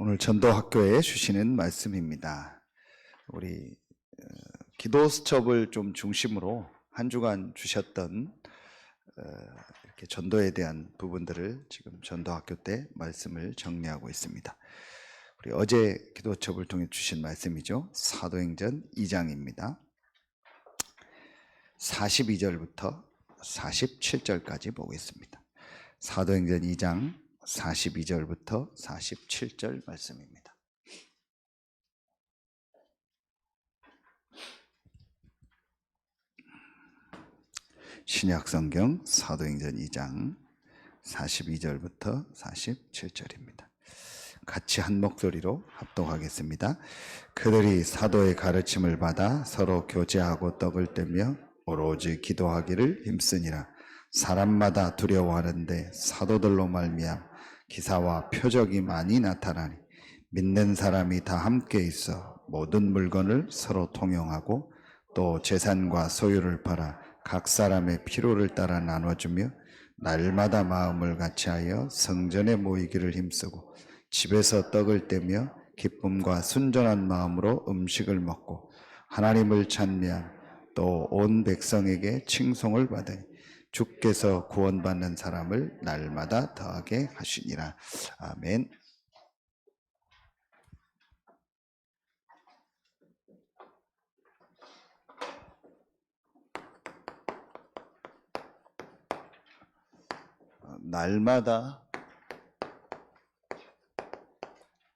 오늘 전도학교에 주시는 말씀입니다. 우리 기도 수첩을 좀 중심으로 한 주간 주셨던 이렇게 전도에 대한 부분들을 지금 전도학교 때 말씀을 정리하고 있습니다. 우리 어제 기도 수첩을 통해 주신 말씀이죠. 사도행전 2장입니다. 42절부터 47절까지 보겠습니다. 사도행전 2장 42절부터 47절 말씀입니다. 신약성경 사도행전 2장 42절부터 47절입니다. 같이 한 목소리로 합독하겠습니다. 그들이 사도의 가르침을 받아 서로 교제하고 떡을 떼며 오로지 기도하기를 힘쓰니라. 사람마다 두려워하는데 사도들로 말미암아 기사와 표적이 많이 나타나니 믿는 사람이 다 함께 있어 모든 물건을 서로 통용하고 또 재산과 소유를 팔아 각 사람의 필요를 따라 나눠주며 날마다 마음을 같이하여 성전에 모이기를 힘쓰고 집에서 떡을 떼며 기쁨과 순전한 마음으로 음식을 먹고 하나님을 찬미하며 또 온 백성에게 칭송을 받으니 주께서 구원받는 사람을 날마다 더하게 하시니라. 아멘. 날마다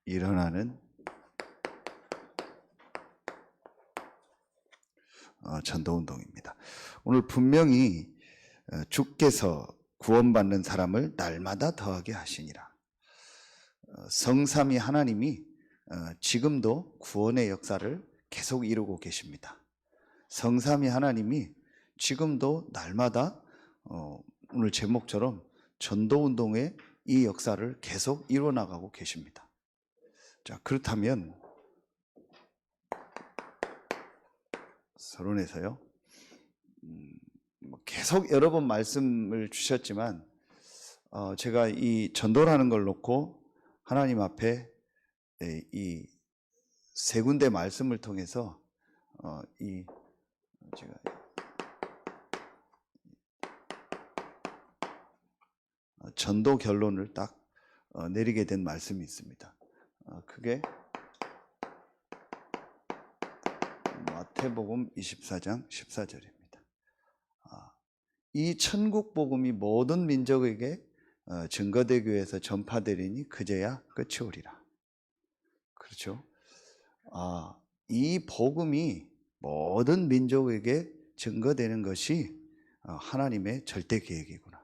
일어나는 전도운동입니다. 오늘 분명히 주께서 구원받는 사람을 날마다 더하게 하시니라. 성삼위 하나님이 지금도 구원의 역사를 계속 이루고 계십니다. 성삼위 하나님이 지금도 날마다 오늘 제목처럼 전도운동의 이 역사를 계속 이루어나가고 계십니다. 자, 그렇다면 서론에서요, 계속 여러 번 말씀을 주셨지만 제가 이 전도라는 걸 놓고 하나님 앞에 이 세 군데 말씀을 통해서 제가 전도 결론을 딱 내리게 된 말씀이 있습니다. 그게 마태복음 24장 14절입니다. 이 천국 복음이 모든 민족에게 증거되기 위해서 전파되리니 그제야 끝이 오리라. 그렇죠? 이 복음이 모든 민족에게 증거되는 것이 하나님의 절대 계획이구나.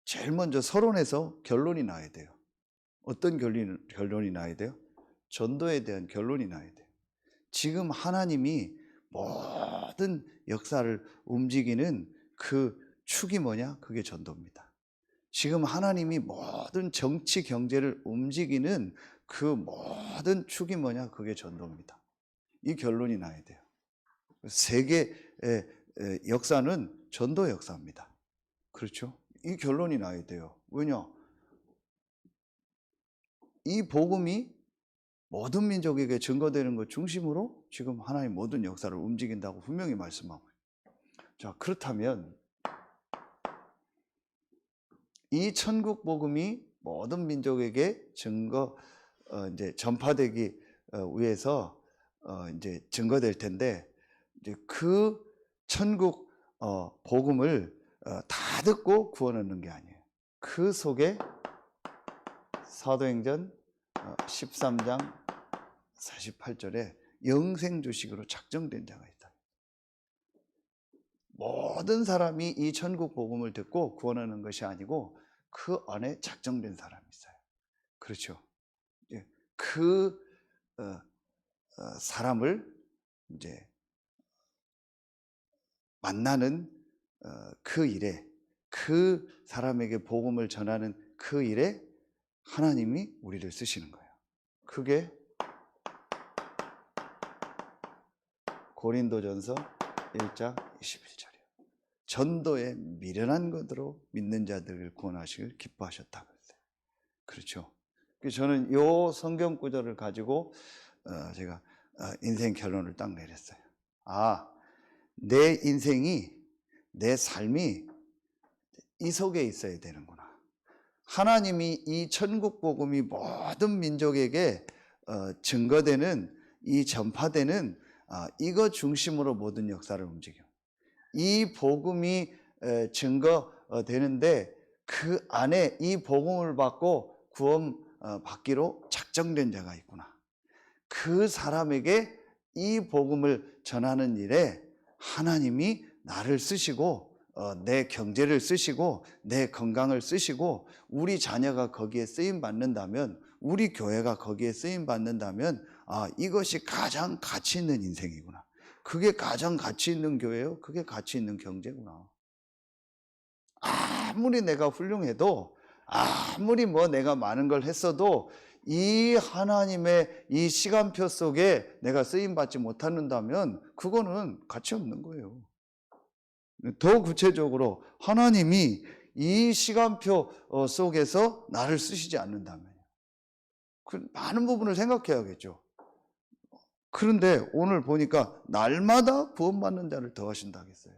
제일 먼저 서론에서 결론이 나야 돼요. 어떤 결론이 나야 돼요? 전도에 대한 결론이 나야 돼요. 지금 하나님이 모든 역사를 움직이는 그 축이 뭐냐? 그게 전도입니다. 지금 하나님이 모든 정치 경제를 움직이는 그 모든 축이 뭐냐? 그게 전도입니다. 이 결론이 나야 돼요. 세계의 역사는 전도 역사입니다. 그렇죠? 이 결론이 나야 돼요. 왜냐? 이 복음이 모든 민족에게 증거되는 것 중심으로 지금 하나님 모든 역사를 움직인다고 분명히 말씀하고 있어요. 자, 그렇다면 이 천국 복음이 모든 민족에게 이제 전파되기 위해서 이제 증거될 텐데, 이제 그 천국 복음을 다 듣고 구원 얻는 게 아니에요. 그 속에 사도행전 13장 48절에 영생주식으로 작정된 자가 있다. 모든 사람이 이 천국 복음을 듣고 구원하는 것이 아니고 그 안에 작정된 사람이 있어요. 그렇죠? 그 사람을 이제 만나는 그 일에, 그 사람에게 복음을 전하는 그 일에 하나님이 우리를 쓰시는 거예요. 그게 고린도전서 1장 21절이에요. 전도에 미련한 것으로 믿는 자들을 구원하시길 기뻐하셨다고 했어요. 그렇죠. 그래서 저는 요 성경 구절을 가지고 제가 인생 결론을 딱 내렸어요. 아, 내 인생이, 내 삶이 이 속에 있어야 되는구나. 하나님이 이 천국 복음이 모든 민족에게 증거되는, 이 전파되는 이거 중심으로 모든 역사를 움직여. 이 복음이 증거되는데 그 안에 이 복음을 받고 구원 받기로 작정된 자가 있구나. 그 사람에게 이 복음을 전하는 일에 하나님이 나를 쓰시고 내 경제를 쓰시고 내 건강을 쓰시고 우리 자녀가 거기에 쓰임 받는다면, 우리 교회가 거기에 쓰임 받는다면 이것이 가장 가치 있는 인생이구나. 그게 가장 가치 있는 교회요. 그게 가치 있는 경제구나. 아무리 내가 훌륭해도, 아무리 내가 많은 걸 했어도 이 하나님의 이 시간표 속에 내가 쓰임 받지 못한다면 그거는 가치 없는 거예요. 더 구체적으로 하나님이 이 시간표 속에서 나를 쓰시지 않는다면 그 많은 부분을 생각해야겠죠. 그런데 오늘 보니까 날마다 구원받는 자를 더하신다 했어요.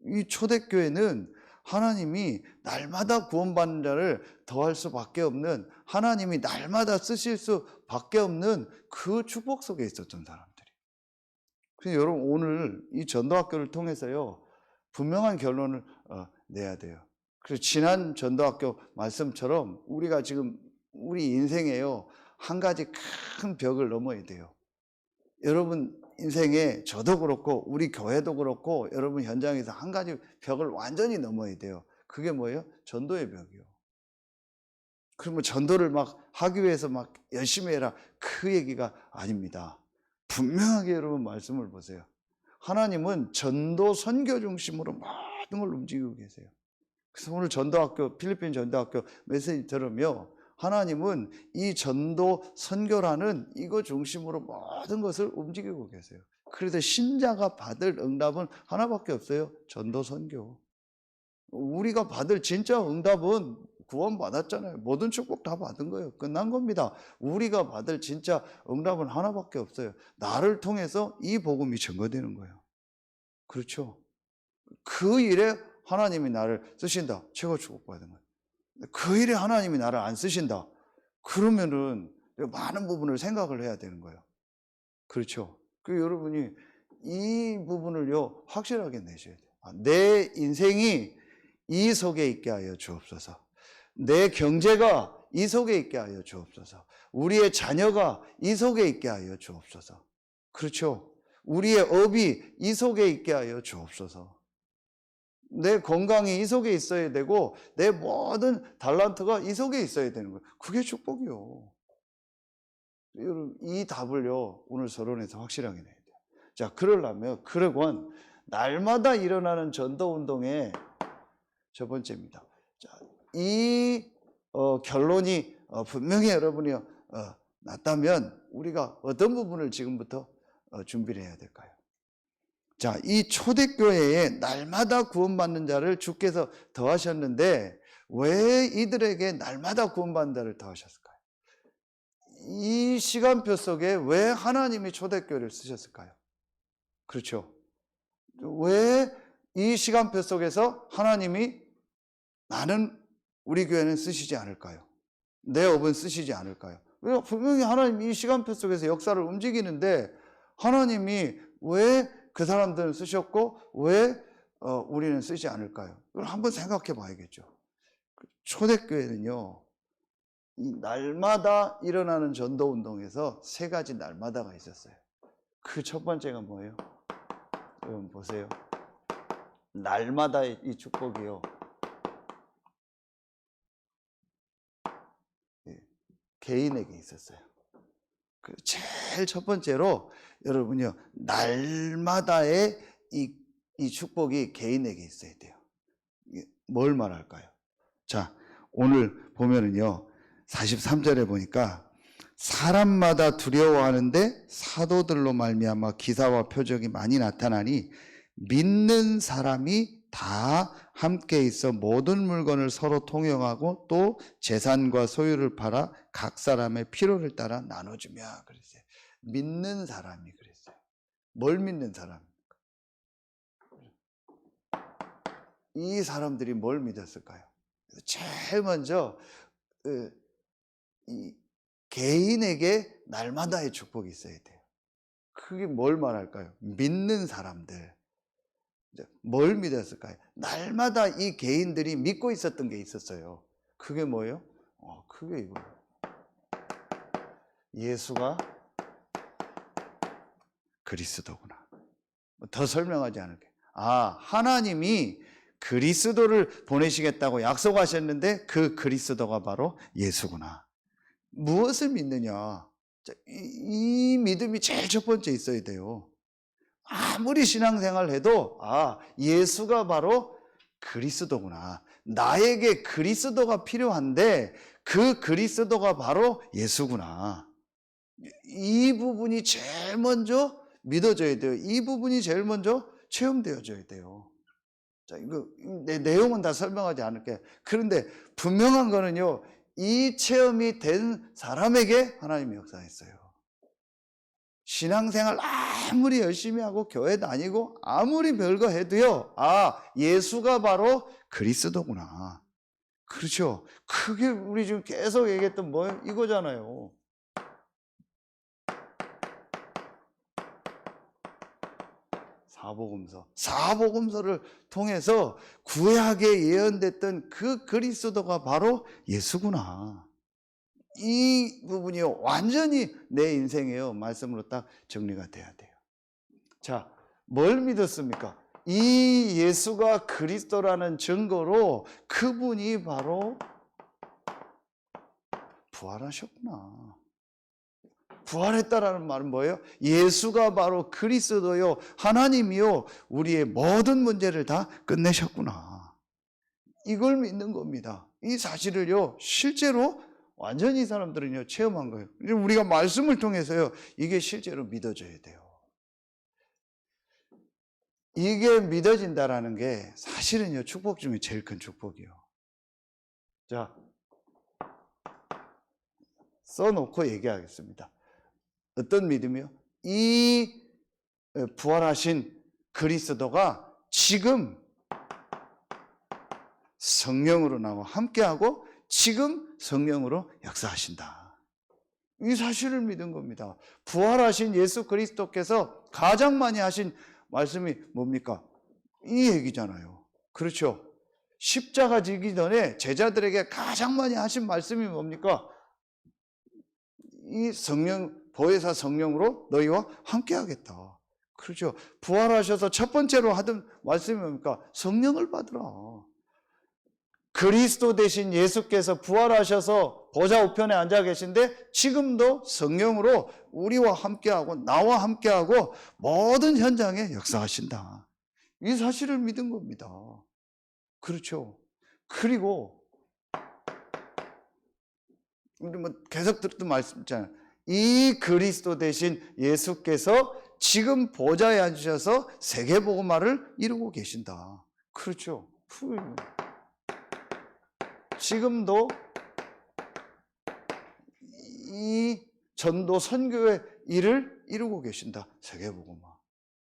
이 초대교회는 하나님이 날마다 구원받는 자를 더할 수밖에 없는, 하나님이 날마다 쓰실 수밖에 없는 그 축복 속에 있었던 사람들이. 그래서 여러분 오늘 이 전도학교를 통해서요 분명한 결론을 내야 돼요. 그래서 지난 전도학교 말씀처럼 우리가 지금 우리 인생에요 한 가지 큰 벽을 넘어야 돼요. 여러분 인생에 저도 그렇고 우리 교회도 그렇고 여러분 현장에서 한 가지 벽을 완전히 넘어야 돼요. 그게 뭐예요? 전도의 벽이요. 그러면 전도를 막 하기 위해서 막 열심히 해라, 그 얘기가 아닙니다. 분명하게 여러분 말씀을 보세요. 하나님은 전도 선교 중심으로 모든 걸 움직이고 계세요. 그래서 오늘 전도학교, 필리핀 전도학교 메시지 들으며 하나님은 이 전도 선교라는 이거 중심으로 모든 것을 움직이고 계세요. 그래서 신자가 받을 응답은 하나밖에 없어요. 전도 선교. 우리가 받을 진짜 응답은 구원 받았잖아요. 모든 축복 다 받은 거예요. 끝난 겁니다. 우리가 받을 진짜 응답은 하나밖에 없어요. 나를 통해서 이 복음이 증거되는 거예요. 그렇죠? 그 일에 하나님이 나를 쓰신다. 최고 축복받은 거예요. 그 일에 하나님이 나를 안 쓰신다. 그러면은 많은 부분을 생각을 해야 되는 거예요. 그렇죠? 그 여러분이 이 부분을요 확실하게 내셔야 돼요. 내 인생이 이 속에 있게 하여 주옵소서. 내 경제가 이 속에 있게 하여 주옵소서. 우리의 자녀가 이 속에 있게 하여 주옵소서. 그렇죠? 우리의 업이 이 속에 있게 하여 주옵소서. 내 건강이 이 속에 있어야 되고 내 모든 달란트가 이 속에 있어야 되는 거예요. 그게 축복이요. 여러분 이 답을요 오늘 서론에서 확실하게 내야 돼요. 자, 그러려면 그러건 날마다 일어나는 전도운동의 첫 번째입니다. 자, 이 결론이 분명히 여러분이 났다면 우리가 어떤 부분을 지금부터 준비를 해야 될까요? 자, 이 초대교회에 날마다 구원받는 자를 주께서 더하셨는데 왜 이들에게 날마다 구원받는 자를 더하셨을까요? 이 시간표 속에 왜 하나님이 초대교회를 쓰셨을까요? 그렇죠? 왜 이 시간표 속에서 하나님이 나는 우리 교회는 쓰시지 않을까요? 내 업은 쓰시지 않을까요? 왜 분명히 하나님이 이 시간표 속에서 역사를 움직이는데 하나님이 왜 그 사람들은 쓰셨고 왜 우리는 쓰지 않을까요? 그걸 한번 생각해 봐야겠죠. 초대교회는요 이 날마다 일어나는 전도운동에서 세 가지 날마다가 있었어요. 그 첫 번째가 뭐예요? 여러분 보세요. 날마다의 이 축복이요 개인에게 있었어요. 제일 첫 번째로 여러분요 날마다의 이 축복이 개인에게 있어야 돼요. 뭘 말할까요? 자, 오늘 보면은요 43절에 보니까 사람마다 두려워하는데 사도들로 말미암아 기사와 표적이 많이 나타나니 믿는 사람이 다 함께 있어 모든 물건을 서로 통용하고 또 재산과 소유를 팔아 각 사람의 필요를 따라 나눠주며 그랬어요. 믿는 사람이 그랬어요. 뭘 믿는 사람? 이 사람들이 뭘 믿었을까요? 제일 먼저 이 개인에게 날마다의 축복이 있어야 돼요. 그게 뭘 말할까요? 믿는 사람들. 뭘 믿었을까요? 날마다 이 개인들이 믿고 있었던 게 있었어요. 그게 뭐예요? 그게 이거예요. 예수가 그리스도구나. 더 설명하지 않을게요. 하나님이 그리스도를 보내시겠다고 약속하셨는데 그 그리스도가 바로 예수구나. 무엇을 믿느냐? 이 믿음이 제일 첫 번째 있어야 돼요. 아무리 신앙생활을 해도 예수가 바로 그리스도구나. 나에게 그리스도가 필요한데 그 그리스도가 바로 예수구나. 이 부분이 제일 먼저 믿어져야 돼요. 이 부분이 제일 먼저 체험되어져야 돼요. 자, 이거 내 내용은 다 설명하지 않을게요. 그런데 분명한 거는요, 이 체험이 된 사람에게 하나님이 역사했어요. 신앙생활 아무리 열심히 하고 교회 다니고 아무리 별거 해도요, 예수가 바로 그리스도구나. 그렇죠. 그게 우리 지금 계속 얘기했던 뭐예요? 이거잖아요. 사복음서를 통해서 구약에 예언됐던 그 그리스도가 바로 예수구나. 이 부분이 완전히 내 인생의 말씀으로 딱 정리가 돼야 돼요. 자, 뭘 믿었습니까? 이 예수가 그리스도라는 증거로 그분이 바로 부활하셨구나. 부활했다라는 말은 뭐예요? 예수가 바로 그리스도요, 하나님이요, 우리의 모든 문제를 다 끝내셨구나. 이걸 믿는 겁니다. 이 사실을요, 실제로 완전히 이 사람들은요, 체험한 거예요. 우리가 말씀을 통해서요, 이게 실제로 믿어져야 돼요. 이게 믿어진다라는 게 사실은요, 축복 중에 제일 큰 축복이요. 자, 써놓고 얘기하겠습니다. 어떤 믿음이요? 이 부활하신 그리스도가 지금 성령으로 나와 함께하고 지금 성령으로 역사하신다. 이 사실을 믿은 겁니다. 부활하신 예수 그리스도께서 가장 많이 하신 말씀이 뭡니까? 이 얘기잖아요. 그렇죠? 십자가 지기 전에 제자들에게 가장 많이 하신 말씀이 뭡니까? 이 성령, 보혜사 성령으로 너희와 함께 하겠다. 그렇죠? 부활하셔서 첫 번째로 하던 말씀이 뭡니까? 성령을 받으라. 그리스도 대신 예수께서 부활하셔서 보좌 우편에 앉아 계신데 지금도 성령으로 우리와 함께하고 나와 함께하고 모든 현장에 역사하신다. 이 사실을 믿은 겁니다. 그렇죠? 그리고 우리 계속 듣던 말씀 있잖아요. 이 그리스도 대신 예수께서 지금 보좌에 앉으셔서 세계복음화를 이루고 계신다. 그렇죠? 지금도 이 전도 선교의 일을 이루고 계신다. 세계복음화.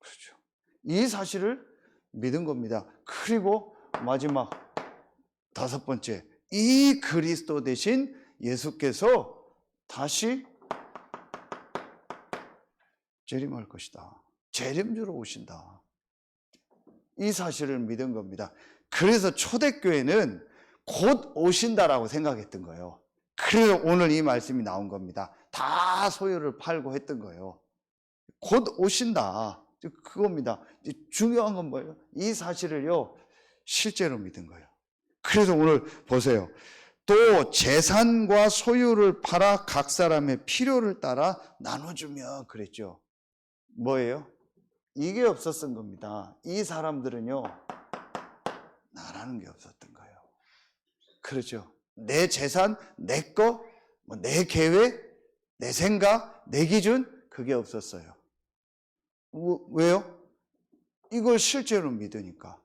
그렇죠. 이 사실을 믿은 겁니다. 그리고 마지막 다섯 번째, 이 그리스도 대신 예수께서 다시 재림할 것이다. 재림주로 오신다. 이 사실을 믿은 겁니다. 그래서 초대교회는 곧 오신다라고 생각했던 거예요. 그래서 오늘 이 말씀이 나온 겁니다. 다 소유를 팔고 했던 거예요. 곧 오신다. 그겁니다. 중요한 건 뭐예요? 이 사실을요, 실제로 믿은 거예요. 그래서 오늘 보세요. 또 재산과 소유를 팔아 각 사람의 필요를 따라 나눠주며 그랬죠. 뭐예요? 이게 없었던 겁니다. 이 사람들은요, 나라는 게 없었던 거예요. 그렇죠. 내 재산, 내 거, 내 계획, 내 생각, 내 기준, 그게 없었어요. 왜요? 이걸 실제로 믿으니까.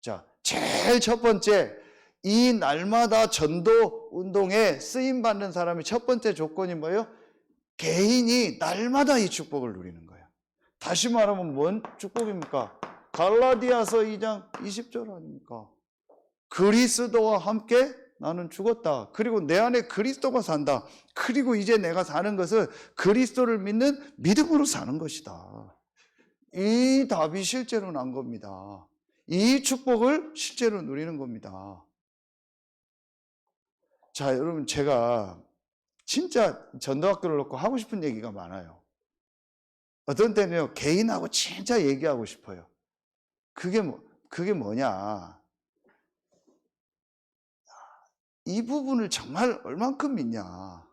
자, 제일 첫 번째, 이 날마다 전도 운동에 쓰임 받는 사람의 첫 번째 조건이 뭐예요? 개인이 날마다 이 축복을 누리는 거예요. 다시 말하면 뭔 축복입니까? 갈라디아서 2장 20절 아닙니까? 그리스도와 함께 나는 죽었다. 그리고 내 안에 그리스도가 산다. 그리고 이제 내가 사는 것은 그리스도를 믿는 믿음으로 사는 것이다. 이 답이 실제로 난 겁니다. 이 축복을 실제로 누리는 겁니다. 자, 여러분, 제가 진짜 전도학교를 놓고 하고 싶은 얘기가 많아요. 어떤 때는요, 개인하고 진짜 얘기하고 싶어요. 그게 뭐냐. 이 부분을 정말 얼만큼 믿냐.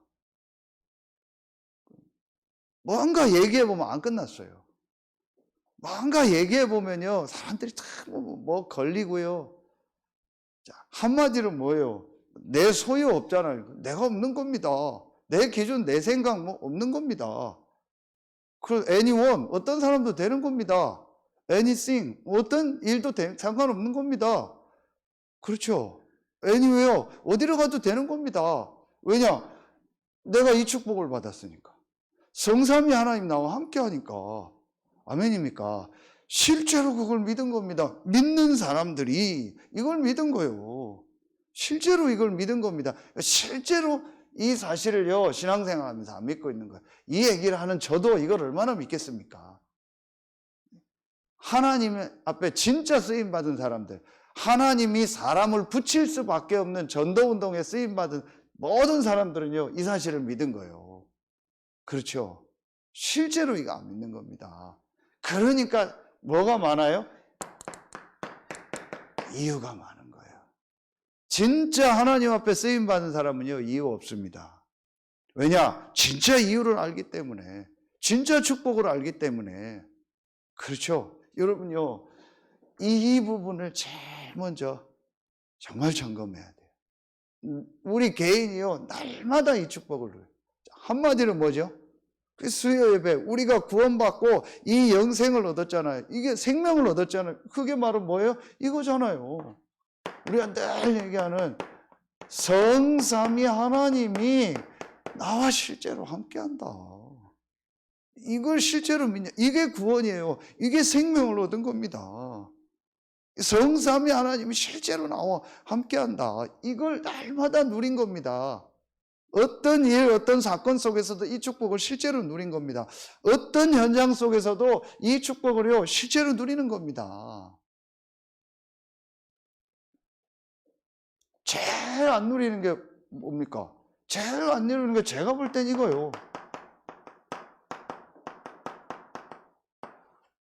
뭔가 얘기해보면 안 끝났어요. 뭔가 얘기해보면요, 사람들이 참 걸리고요. 자, 한마디로 뭐예요? 내 소유 없잖아요. 내가 없는 겁니다. 내 기준, 내 생각 없는 겁니다. 그 anyone, 어떤 사람도 되는 겁니다. anything, 어떤 일도 상관없는 겁니다. 그렇죠? anywhere, 어디로 가도 되는 겁니다. 왜냐? 내가 이 축복을 받았으니까. 성삼위 하나님 나와 함께 하니까. 아멘입니까? 실제로 그걸 믿은 겁니다. 믿는 사람들이 이걸 믿은 거예요. 실제로 이걸 믿은 겁니다. 실제로 이 사실을요, 신앙생활 하면서 안 믿고 있는 거예요. 이 얘기를 하는 저도 이걸 얼마나 믿겠습니까? 하나님 앞에 진짜 쓰임받은 사람들, 하나님이 사람을 붙일 수밖에 없는 전도운동에 쓰임받은 모든 사람들은요, 이 사실을 믿은 거예요. 그렇죠? 실제로 이거 안 믿는 겁니다. 그러니까 뭐가 많아요? 이유가 많은 거예요. 진짜 하나님 앞에 쓰임받은 사람은요, 이유 없습니다. 왜냐? 진짜 이유를 알기 때문에, 진짜 축복을 알기 때문에. 그렇죠? 여러분요, 이 부분을 제일 먼저 정말 점검해야 돼요. 우리 개인이요, 날마다 이 축복을 누려요. 한마디로 뭐죠? 그 수요 예배, 우리가 구원받고 이 영생을 얻었잖아요. 이게 생명을 얻었잖아요. 그게 바로 뭐예요? 이거잖아요. 우리가 늘 얘기하는 성삼위 하나님이 나와 실제로 함께한다. 이걸 실제로 믿냐? 이게 구원이에요. 이게 생명을 얻은 겁니다. 성삼위 하나님이 실제로 나와 함께한다. 이걸 날마다 누린 겁니다. 어떤 일, 어떤 사건 속에서도 이 축복을 실제로 누린 겁니다. 어떤 현장 속에서도 이 축복을요, 실제로 누리는 겁니다. 제일 안 누리는 게 뭡니까? 제일 안 누리는 게 제가 볼 땐 이거요.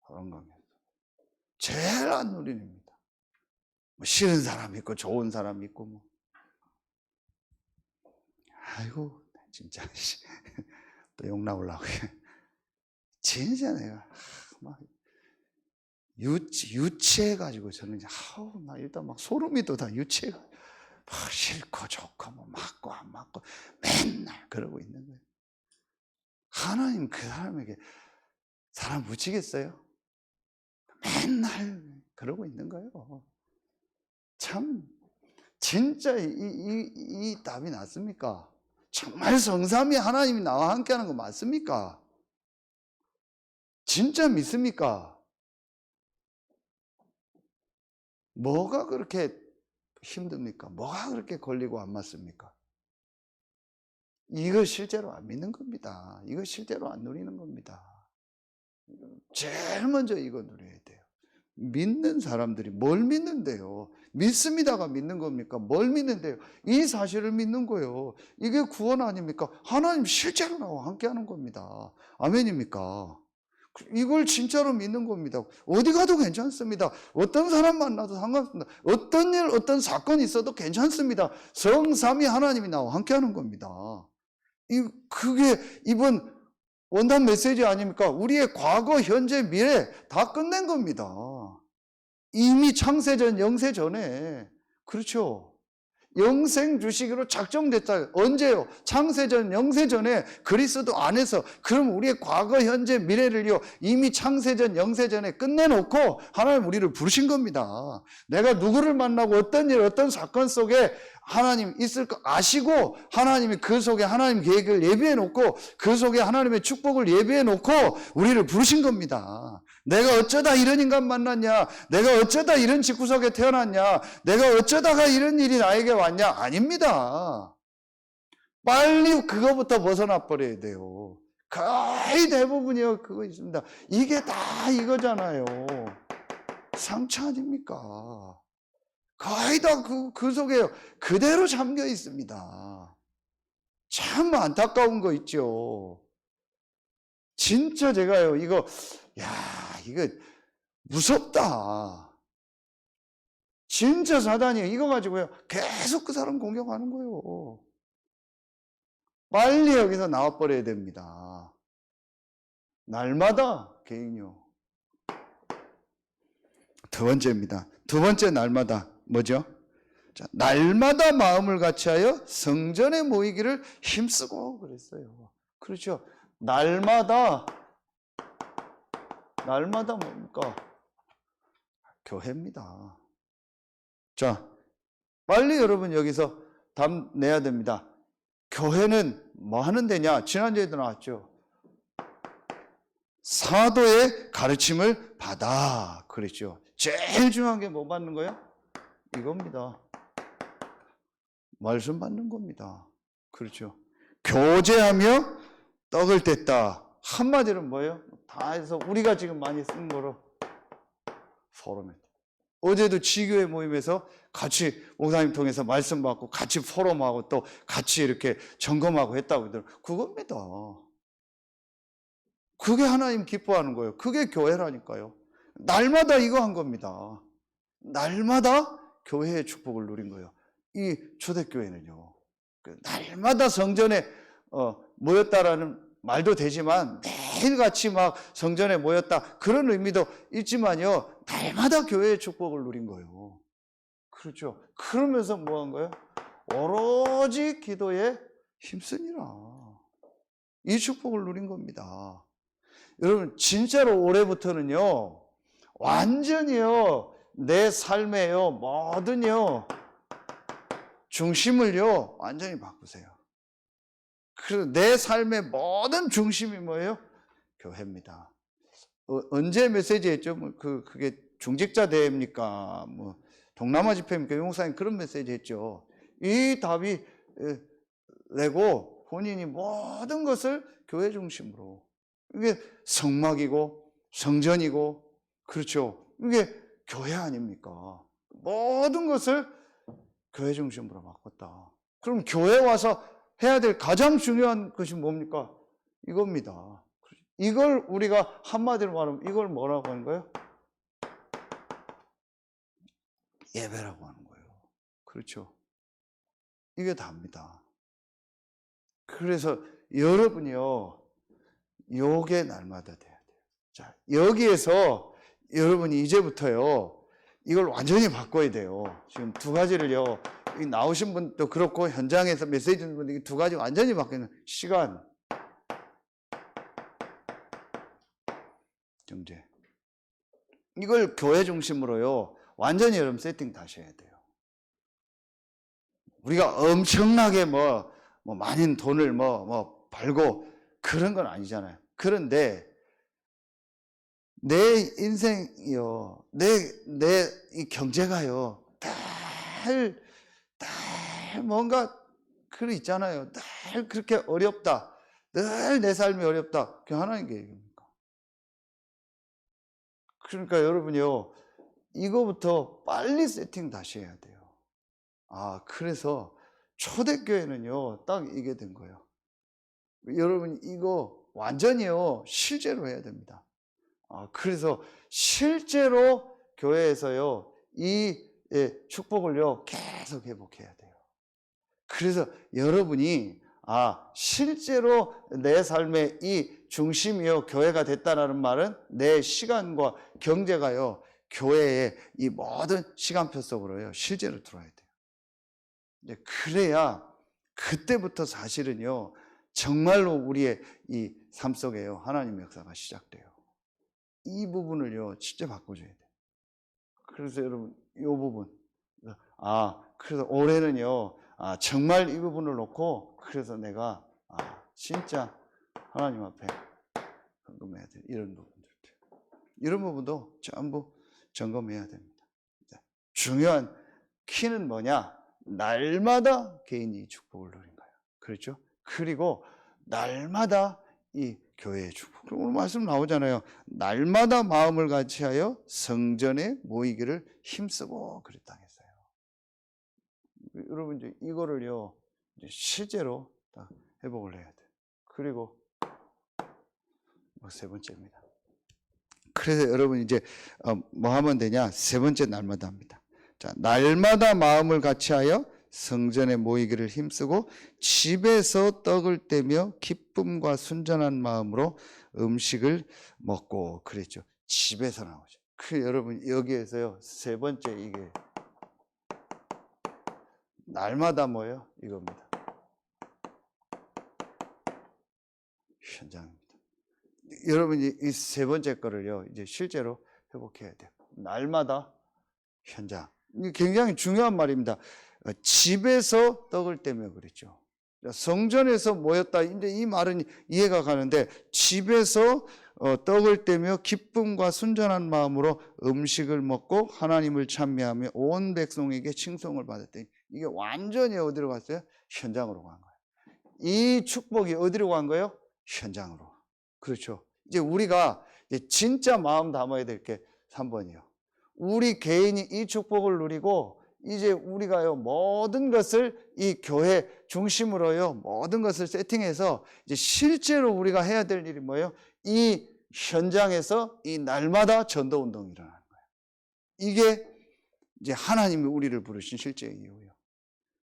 그런 겁니다. 제일 안 누리는 겁니다. 뭐 싫은 사람 있고 좋은 사람 있고 뭐. 아이고 진짜 또 욕 나오려고. 진짜 내가 막 유치해가지고 저는 막 일단 막 소름이 돋아. 유치해가 싫고 좋고 뭐 맞고 안 맞고 맨날 그러고 있는 거예요. 하나님 그 사람에게 사람 묻히겠어요? 맨날 그러고 있는 거예요. 참 진짜 이 답이 낫습니까? 정말 성삼위 하나님이 나와 함께하는 거 맞습니까? 진짜 믿습니까? 뭐가 그렇게 힘듭니까? 뭐가 그렇게 걸리고 안 맞습니까? 이거 실제로 안 믿는 겁니다. 이거 실제로 안 누리는 겁니다. 제일 먼저 이거 누려야 돼요. 믿는 사람들이 뭘 믿는데요? 믿습니다가 믿는 겁니까? 뭘 믿는데요? 이 사실을 믿는 거예요. 이게 구원 아닙니까? 하나님 실제로 나와 함께하는 겁니다. 아멘입니까? 이걸 진짜로 믿는 겁니다. 어디 가도 괜찮습니다. 어떤 사람 만나도 상관없습니다. 어떤 일, 어떤 사건이 있어도 괜찮습니다. 성삼위 하나님이 나와 함께하는 겁니다. 그게 이번 원단 메시지 아닙니까? 우리의 과거, 현재, 미래 다 끝낸 겁니다. 이미 창세전, 영세전에. 그렇죠. 영생 주시기로 작정됐다. 언제요? 창세전, 영세전에 그리스도 안에서. 그럼 우리의 과거, 현재, 미래를요 이미 창세전, 영세전에 끝내놓고 하나님 우리를 부르신 겁니다. 내가 누구를 만나고 어떤 일, 어떤 사건 속에 하나님 있을 거 아시고 하나님이 그 속에 하나님 계획을 예비해 놓고 그 속에 하나님의 축복을 예비해 놓고 우리를 부르신 겁니다. 내가 어쩌다 이런 인간 만났냐? 내가 어쩌다 이런 집구석에 태어났냐? 내가 어쩌다가 이런 일이 나에게 왔냐? 아닙니다. 빨리 그거부터 벗어나 버려야 돼요. 거의 대부분이요 그거 있습니다. 이게 다 이거잖아요. 상처 아닙니까? 거의 다 그 속에 그대로 잠겨 있습니다. 참 안타까운 거 있죠. 진짜 제가요, 이거 무섭다. 진짜 사단이 이거 가지고요, 계속 그 사람 공격하는 거예요. 빨리 여기서 나와버려야 됩니다. 날마다 개인요. 두 번째입니다. 두 번째 날마다 뭐죠? 자, 날마다 마음을 같이하여 성전에 모이기를 힘쓰고 그랬어요. 그렇죠. 날마다 뭡니까? 교회입니다. 자, 빨리 여러분 여기서 답 내야 됩니다. 교회는 뭐 하는 데냐? 지난주에도 나왔죠. 사도의 가르침을 받아 그랬죠. 제일 중요한 게 뭐 받는 거예요? 이겁니다. 말씀 받는 겁니다. 그렇죠. 교제하며 떡을 뗐다. 한마디로 뭐예요? 다 해서 우리가 지금 많이 쓰는 거로 포럼에. 어제도 지교회 모임에서 같이 목사님 통해서 말씀 받고 같이 포럼하고 또 같이 이렇게 점검하고 했다고 하더라고요. 그겁니다. 그게 하나님 기뻐하는 거예요. 그게 교회라니까요. 날마다 이거 한 겁니다. 날마다 교회의 축복을 누린 거예요. 이 초대교회는요. 날마다 성전에 모였다라는 말도 되지만 매일같이 막 성전에 모였다 그런 의미도 있지만요. 날마다 교회의 축복을 누린 거예요. 그렇죠. 그러면서 뭐 한 거예요? 오로지 기도에 힘쓰니라. 이 축복을 누린 겁니다. 여러분 진짜로 올해부터는요. 완전히요. 내 삶에요. 뭐든요. 중심을요. 완전히 바꾸세요. 그래서 내 삶의 모든 중심이 뭐예요? 교회입니다. 언제 메시지 했죠? 그게 중직자 대회입니까? 동남아 집회입니까? 용사님 그런 메시지 했죠. 이 답이 내고 본인이 모든 것을 교회 중심으로. 이게 성막이고 성전이고 그렇죠. 이게 교회 아닙니까? 모든 것을 교회 중심으로 바꿨다. 그럼 교회 와서 해야 될 가장 중요한 것이 뭡니까? 이겁니다. 이걸 우리가 한마디로 말하면 이걸 뭐라고 하는 거예요? 예배라고 하는 거예요. 그렇죠. 이게 답니다. 그래서 여러분이요, 요게 날마다 돼야 돼요. 자, 여기에서 여러분이 이제부터요, 이걸 완전히 바꿔야 돼요. 지금 두 가지를요, 나오신 분도 그렇고, 현장에서 메시지 듣는 분들이 두 가지 완전히 바뀌는 시간, 경제. 이걸 교회 중심으로요, 완전히 여러분 세팅 다시 해야 돼요. 우리가 엄청나게 많은 돈을 벌고 그런 건 아니잖아요. 그런데 내 인생이요, 내 이 경제가요, 늘 뭔가 그런 있잖아요. 늘 그렇게 어렵다. 늘 내 삶이 어렵다. 그게 하나님 계획입니까? 그러니까 여러분이요, 이거부터 빨리 세팅 다시 해야 돼요. 그래서 초대교회는요, 딱 이게 된 거예요. 여러분, 이거 완전히요, 실제로 해야 됩니다. 그래서 실제로 교회에서요, 이 축복을요, 계속 회복해야 돼요. 그래서 여러분이, 실제로 내 삶의 이 중심이요, 교회가 됐다는 말은 내 시간과 경제가요, 교회의 이 모든 시간표 속으로요, 실제로 들어와야 돼요. 이제 그래야 그때부터 사실은요, 정말로 우리의 이 삶 속에요, 하나님의 역사가 시작돼요. 이 부분을요, 진짜 바꿔줘야 돼요. 그래서 여러분, 이 부분. 그래서 올해는요, 정말 이 부분을 놓고, 그래서 내가, 진짜 하나님 앞에 헌금해야 돼. 이런 부분들. 이런 부분도 전부 점검해야 됩니다. 중요한 키는 뭐냐? 날마다 개인이 축복을 누린 거예요. 그렇죠? 그리고 날마다 이 교회의 축복. 오늘 말씀 나오잖아요. 날마다 마음을 같이하여 성전에 모이기를 힘쓰고 그랬다 했어요. 여러분 이제 이거를요, 이제 실제로 다 회복을 해야 돼요. 그리고 세 번째입니다. 그래서 여러분 이제 뭐 하면 되냐? 세 번째 날마다 합니다. 자, 날마다 마음을 같이하여 성전에 모이기를 힘쓰고 집에서 떡을 떼며 기쁨과 순전한 마음으로 음식을 먹고 그랬죠. 집에서 나오죠. 그 여러분 여기에서요, 세 번째 이게 날마다 뭐예요? 이겁니다. 현장입니다. 여러분이 이 세 번째 거를요, 이제 실제로 회복해야 돼요. 날마다 현장. 이게 굉장히 중요한 말입니다. 집에서 떡을 떼며 그랬죠. 성전에서 모였다. 이제 이 말은 이해가 가는데, 집에서 떡을 떼며 기쁨과 순전한 마음으로 음식을 먹고 하나님을 찬미하며 온 백성에게 칭송을 받았더니, 이게 완전히 어디로 갔어요? 현장으로 간 거예요. 이 축복이 어디로 간 거예요? 현장으로. 그렇죠. 이제 우리가 이제 진짜 마음 담아야 될 게 3번이에요. 우리 개인이 이 축복을 누리고 이제 우리가요, 모든 것을 이 교회 중심으로요, 모든 것을 세팅해서 이제 실제로 우리가 해야 될 일이 뭐예요? 이 현장에서 이 날마다 전도 운동이 일어나는 거예요. 이게 이제 하나님이 우리를 부르신 실제의 이유예요.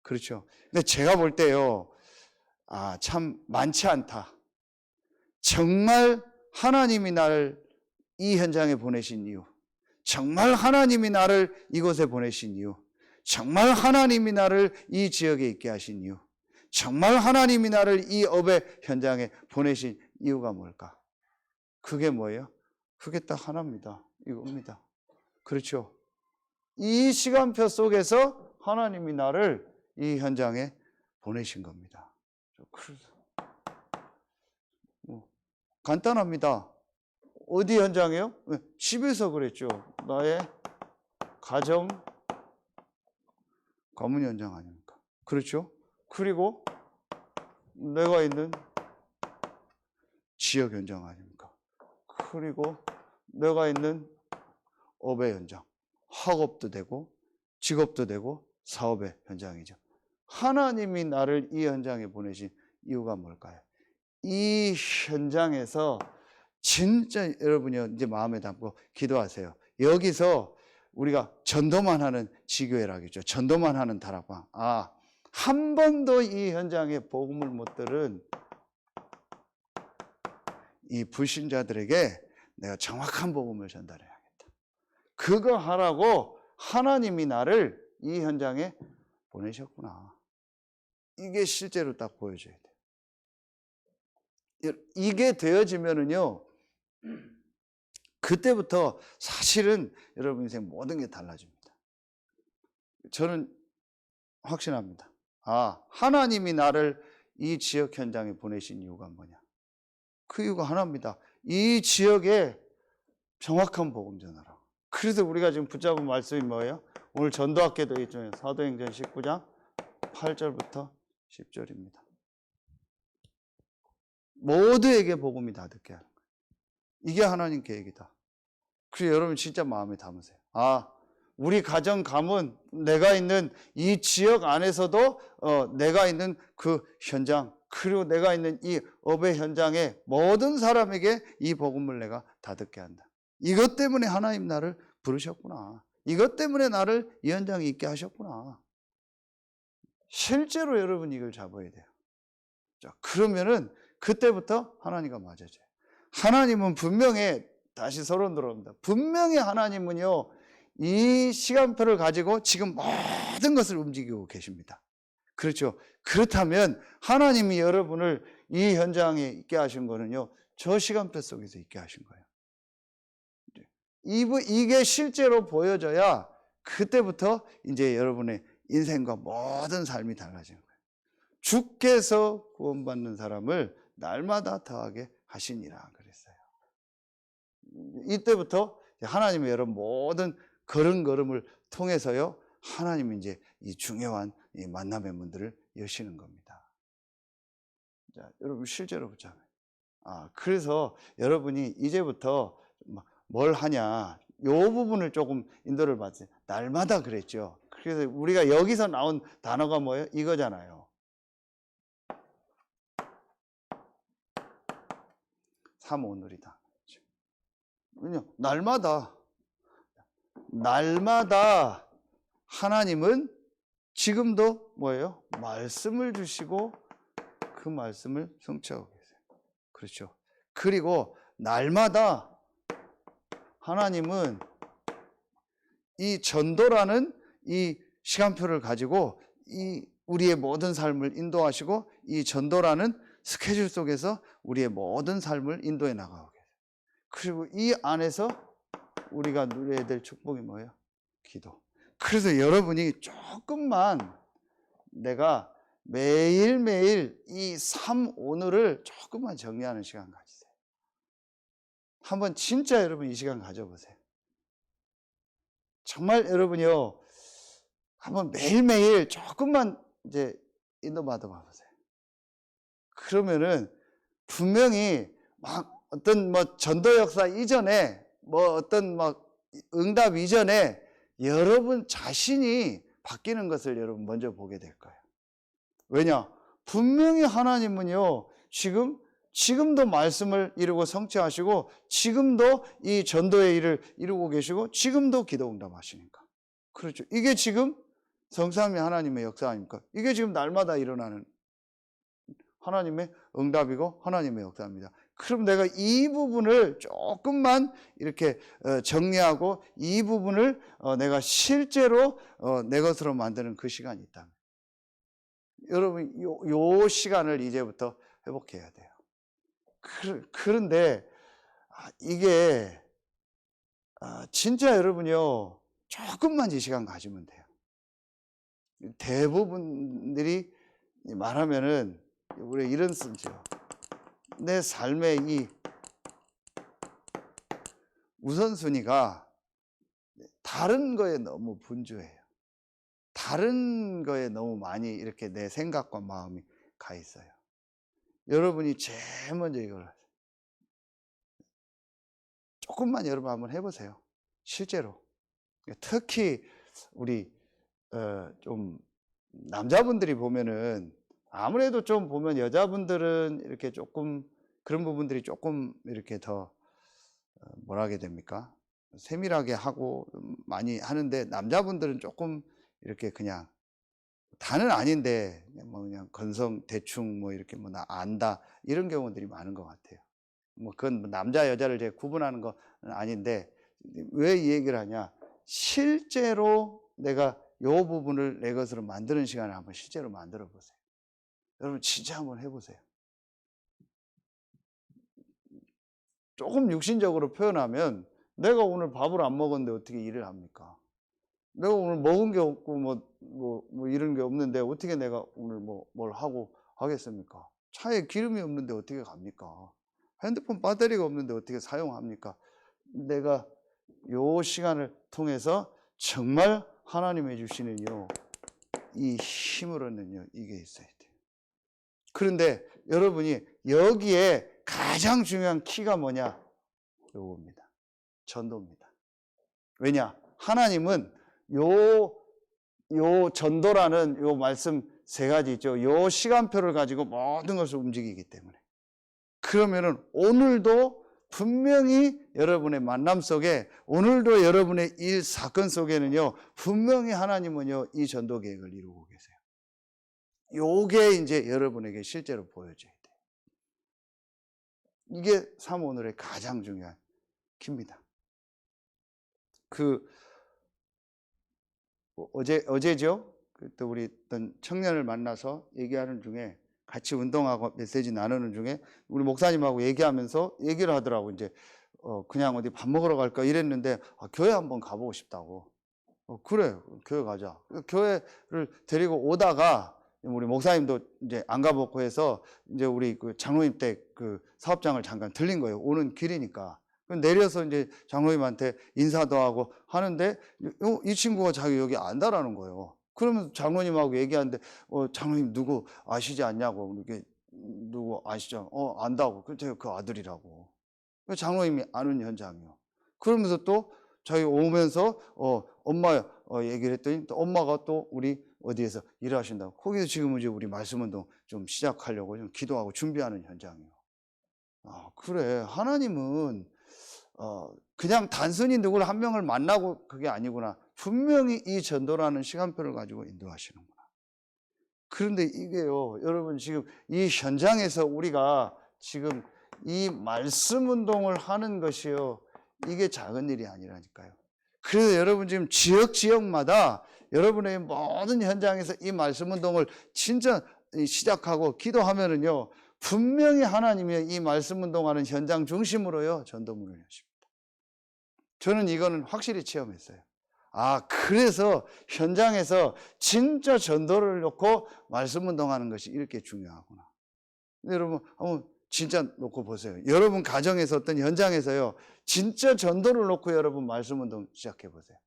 그렇죠. 근데 제가 볼 때요, 참 많지 않다. 정말 하나님이 나를 이 현장에 보내신 이유, 정말 하나님이 나를 이곳에 보내신 이유, 정말 하나님이 나를 이 지역에 있게 하신 이유, 정말 하나님이 나를 이 업의 현장에 보내신 이유가 뭘까? 그게 뭐예요? 그게 딱 하나입니다. 이겁니다. 그렇죠. 이 시간표 속에서 하나님이 나를 이 현장에 보내신 겁니다. 그래서 간단합니다. 어디 현장이에요? 집에서 그랬죠. 나의 가정 가문 현장 아닙니까? 그렇죠? 그리고 내가 있는 지역 현장 아닙니까? 그리고 내가 있는 업의 현장, 학업도 되고 직업도 되고 사업의 현장이죠. 하나님이 나를 이 현장에 보내신 이유가 뭘까요? 이 현장에서 진짜 여러분이 이제 마음에 담고 기도하세요. 여기서 우리가 전도만 하는 지교회라겠죠. 전도만 하는 다락방. 한 번도 이 현장에 복음을 못 들은 이 불신자들에게 내가 정확한 복음을 전달해야겠다. 그거 하라고 하나님이 나를 이 현장에 보내셨구나. 이게 실제로 딱 보여줘야 돼요. 이게 되어지면은요, 그때부터 사실은 여러분 인생 모든 게 달라집니다. 저는 확신합니다. 하나님이 나를 이 지역 현장에 보내신 이유가 뭐냐? 그 이유가 하나입니다. 이 지역에 정확한 복음 전하라. 그래서 우리가 지금 붙잡은 말씀이 뭐예요? 오늘 전도학교도 있죠. 사도행전 19장 8절부터 10절입니다. 모두에게 복음이 다 듣게 하는 거예요. 이게 하나님 계획이다. 그래서 여러분 진짜 마음에 담으세요. 우리 가정 가문, 내가 있는 이 지역 안에서도 내가 있는 그 현장, 그리고 내가 있는 이 업의 현장에 모든 사람에게 이 복음을 내가 다 듣게 한다. 이것 때문에 하나님 나를 부르셨구나. 이것 때문에 나를 이 현장에 있게 하셨구나. 실제로 여러분 이걸 잡아야 돼요. 자, 그러면은 그때부터 하나님과 맞아져요. 하나님은 분명히, 다시 서론 들어옵니다. 분명히 하나님은요, 이 시간표를 가지고 지금 모든 것을 움직이고 계십니다. 그렇죠. 그렇다면 하나님이 여러분을 이 현장에 있게 하신 거는요, 저 시간표 속에서 있게 하신 거예요. 이게 실제로 보여져야 그때부터 이제 여러분의 인생과 모든 삶이 달라지는 거예요. 주께서 구원받는 사람을 날마다 더하게 하시니라 그랬어요. 이때부터 하나님의 여러분 모든 걸음걸음을 통해서요, 하나님이 이제 이 중요한 이 만남의 문들을 여시는 겁니다. 자, 여러분 실제로 보자면, 그래서 여러분이 이제부터 뭘 하냐, 요 부분을 조금 인도를 받으세요. 날마다 그랬죠. 그래서 우리가 여기서 나온 단어가 뭐예요? 이거잖아요. 삼오늘이다. 왜냐? 날마다 하나님은 지금도 뭐예요? 말씀을 주시고 그 말씀을 성취하고 계세요. 그렇죠. 그리고 날마다 하나님은 이 전도라는 이 시간표를 가지고 이 우리의 모든 삶을 인도하시고, 이 전도라는 스케줄 속에서 우리의 모든 삶을 인도해 나가고 계세요. 그리고 이 안에서 우리가 누려야 될 축복이 뭐예요? 기도. 그래서 여러분이 조금만 내가 매일매일 이 3오늘을 조금만 정리하는 시간 가지세요. 한번 진짜 여러분 이 시간 가져보세요. 정말 여러분이요, 한번 매일매일 조금만 이제 인도받아 봐보세요. 그러면은 분명히 막 어떤 전도 역사 이전에 어떤 응답 이전에 여러분 자신이 바뀌는 것을 여러분 먼저 보게 될 거예요. 왜냐? 분명히 하나님은요, 지금도 말씀을 이루고 성취하시고, 지금도 이 전도의 일을 이루고 계시고, 지금도 기도 응답하시니까. 그렇죠. 이게 지금 성삼위 하나님의 역사 아닙니까? 이게 지금 날마다 일어나는 하나님의 응답이고 하나님의 역사입니다. 그럼 내가 이 부분을 조금만 이렇게 정리하고, 이 부분을 내가 실제로 내 것으로 만드는 그 시간이 있다면, 여러분 요 시간을 이제부터 회복해야 돼요. 그런데 이게 진짜 여러분이요, 조금만 이 시간 가지면 돼요. 대부분들이 말하면은 우리 이런 쓰죠. 내 삶의 이 우선순위가 다른 거에 너무 분주해요. 다른 거에 너무 많이 이렇게 내 생각과 마음이 가 있어요. 여러분이 제일 먼저 이걸 하세요. 조금만 여러분 한번 해보세요. 실제로. 특히 우리 좀 남자분들이 보면은, 아무래도 좀 보면 여자분들은 이렇게 조금 그런 부분들이 조금 이렇게 더 뭐라 하게 됩니까? 세밀하게 하고 많이 하는데, 남자분들은 조금 이렇게 그냥 다는 아닌데 그냥 건성 대충 이렇게 나 안다 이런 경우들이 많은 것 같아요. 그건 남자 여자를 제가 구분하는 건 아닌데, 왜 이 얘기를 하냐? 실제로 내가 요 부분을 내 것으로 만드는 시간을 한번 실제로 만들어 보세요. 여러분 진짜 한번 해보세요. 조금 육신적으로 표현하면, 내가 오늘 밥을 안 먹었는데 어떻게 일을 합니까? 내가 오늘 먹은 게 없고 이런 게 없는데 어떻게 내가 오늘 뭘 하고 하겠습니까? 차에 기름이 없는데 어떻게 갑니까? 핸드폰 배터리가 없는데 어떻게 사용합니까? 내가 요 시간을 통해서 정말 하나님이 주시는 이 힘으로는요, 이게 있어야 돼요. 그런데 여러분이 여기에 가장 중요한 키가 뭐냐? 요겁니다. 전도입니다. 왜냐? 하나님은 요 전도라는 요 말씀 세 가지 있죠. 요 시간표를 가지고 모든 것을 움직이기 때문에. 그러면은 오늘도 분명히 여러분의 만남 속에, 오늘도 여러분의 일 사건 속에는요, 분명히 하나님은요, 이 전도 계획을 이루고 계세요. 요게 이제 여러분에게 실제로 보여져야 돼요. 이게 3오늘의 가장 중요한 키입니다. 어제죠? 그때 우리 어떤 청년을 만나서 얘기하는 중에 같이 운동하고 메시지 나누는 중에 우리 목사님하고 얘기하면서 얘기를 하더라고. 이제 그냥 어디 밥 먹으러 갈까 이랬는데 교회 한번 가보고 싶다고. 그래, 교회 가자. 교회를 데리고 오다가 우리 목사님도 이제 안 가보고 해서 이제 우리 그 장로님 댁 그 사업장을 잠깐 들린 거예요. 오는 길이니까. 내려서 이제 장로님한테 인사도 하고 하는데 이 친구가 자기 여기 안다라는 거예요. 그러면 장로님하고 얘기하는데 장로님 누구 아시지 않냐고. 이렇게 누구 아시죠? 안다고. 제가 그 아들이라고. 장로님이 아는 현장이요. 그러면서 또 자기 오면서 엄마 얘기를 했더니 또 엄마가 또 우리 어디에서 일하신다고. 거기서 지금 이제 우리 말씀 운동 좀 시작하려고 좀 기도하고 준비하는 현장이요. 그래. 하나님은 그냥 단순히 누구를 한 명을 만나고 그게 아니구나. 분명히 이 전도라는 시간표를 가지고 인도하시는구나. 그런데 이게요, 여러분 지금 이 현장에서 우리가 지금 이 말씀 운동을 하는 것이요, 이게 작은 일이 아니라니까요. 그래서 여러분 지금 지역마다 여러분의 모든 현장에서 이 말씀 운동을 진짜 시작하고 기도하면은요, 분명히 하나님이 이 말씀 운동하는 현장 중심으로요, 전도문을 여십니다. 저는 이거는 확실히 체험했어요. 그래서 현장에서 진짜 전도를 놓고 말씀 운동하는 것이 이렇게 중요하구나. 근데 여러분, 한번 진짜 놓고 보세요. 여러분 가정에서 어떤 현장에서요, 진짜 전도를 놓고 여러분 말씀 운동 시작해 보세요.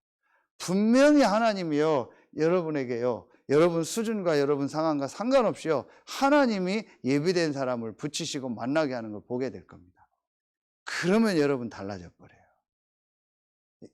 분명히 하나님이요, 여러분에게요, 여러분 수준과 여러분 상황과 상관없이요, 하나님이 예비된 사람을 붙이시고 만나게 하는 걸 보게 될 겁니다. 그러면 여러분 달라져 버려요.